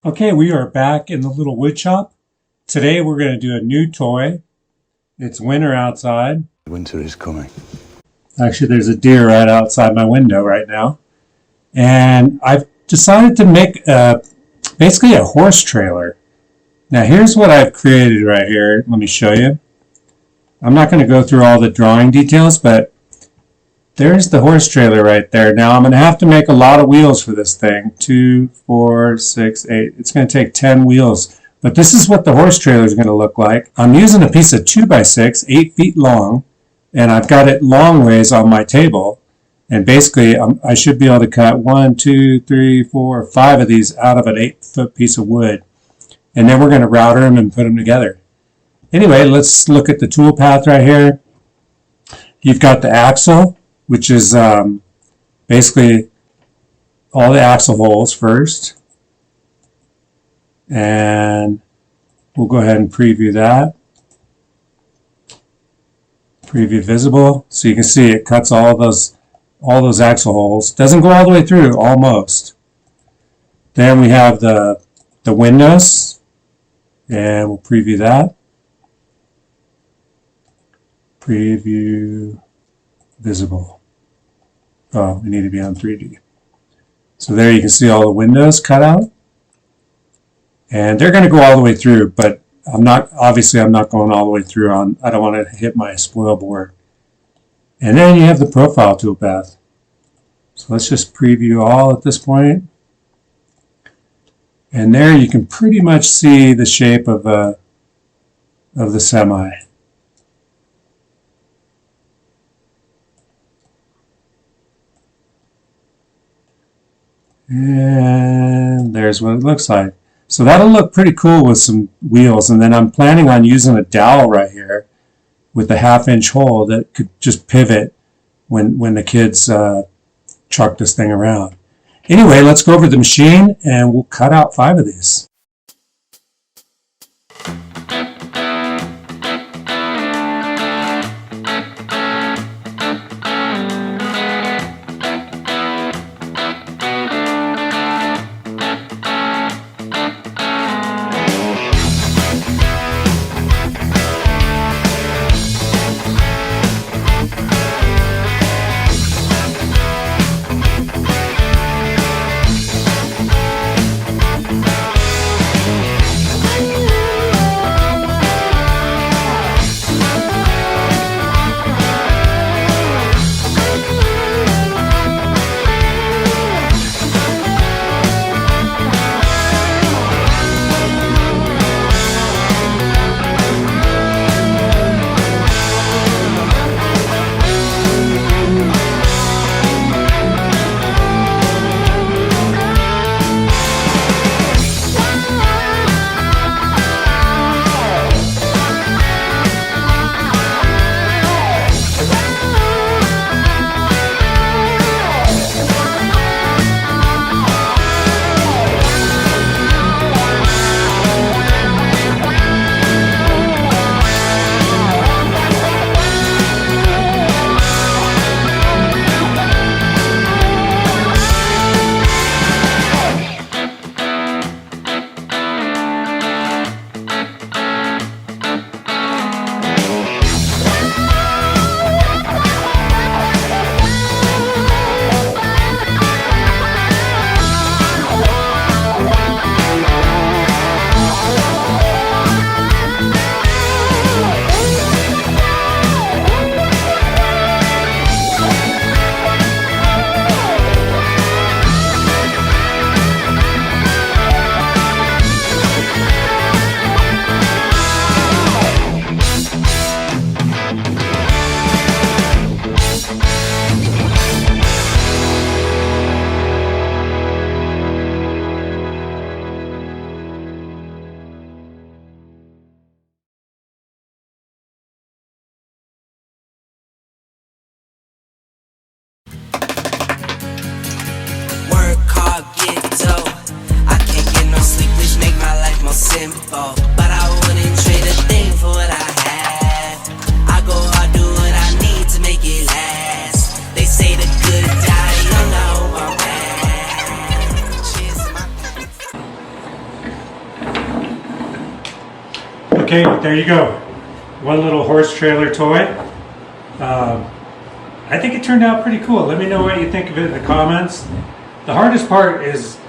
Okay, we are back in the little wood shop. Today we're going to do a new toy. It's winter outside. Winter is coming. Actually, there's a deer right outside my window right now. And I've decided to make basically a horse trailer. Now here's what I've created right here. Let me show you. I'm not going to go through all the drawing details, but there's the horse trailer right there. Now I'm going to have to make a lot of wheels for this thing. 2, 4, 6, 8. It's going to take 10 wheels. But this is what the horse trailer is going to look like. I'm using a piece of 2x6, 8 feet long, and I've got it long ways on my table. And basically I should be able to cut 1, 2, 3, 4, 5 of these out of an 8-foot piece of wood. And then we're going to router them and put them together. Anyway, let's look at the tool path right here. You've got the axle, which is basically all the axle holes first. And we'll go ahead and preview that. Preview visible. So you can see it cuts all those axle holes. Doesn't go all the way through, almost. Then we have the windows. And we'll preview that. Preview visible. Oh, we need to be on 3D. So there you can see all the windows cut out. And they're going to go all the way through, but obviously I'm not going all the way through. I don't want to hit my spoil board. And then you have the profile toolpath. So let's just preview all at this point. And there you can pretty much see the shape of the semi. And there's what it looks like. So that'll look pretty cool with some wheels. And then I'm planning on using a dowel right here with a 1/2-inch hole that could just pivot when the kids truck this thing around. Anyway, let's go over the machine and we'll cut out 5 of these. simple, but I wouldn't trade a thing for what I have. I go hard, do what I need to make it last. They say the good die young, I hope I'm back. Cheers to my Okay, there you go. One little horse trailer toy. I think it turned out pretty cool. Let me know what you think of it in the comments. The hardest part is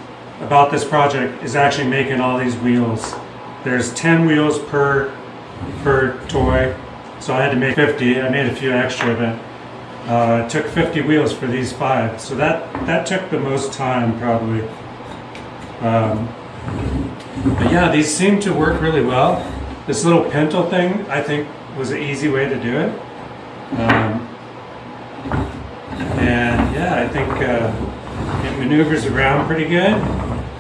about this project is actually making all these wheels. There's 10 wheels per toy, so I had to make 50. I made a few extra, but it took 50 wheels for these 5. So that took the most time probably. But yeah, these seem to work really well. This little pintle thing, I think, was an easy way to do it. And yeah, I think it maneuvers around pretty good.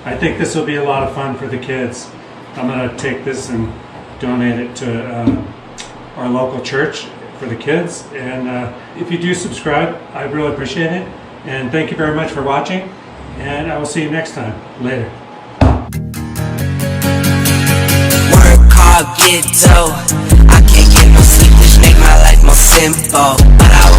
I think this will be a lot of fun for the kids. I'm going to take this and donate it to our local church for the kids. And if you do subscribe, I really appreciate it. And thank you very much for watching. And I will see you next time. Later. Work hard, get dough. I can't get no sleep, which make my life more simple. But I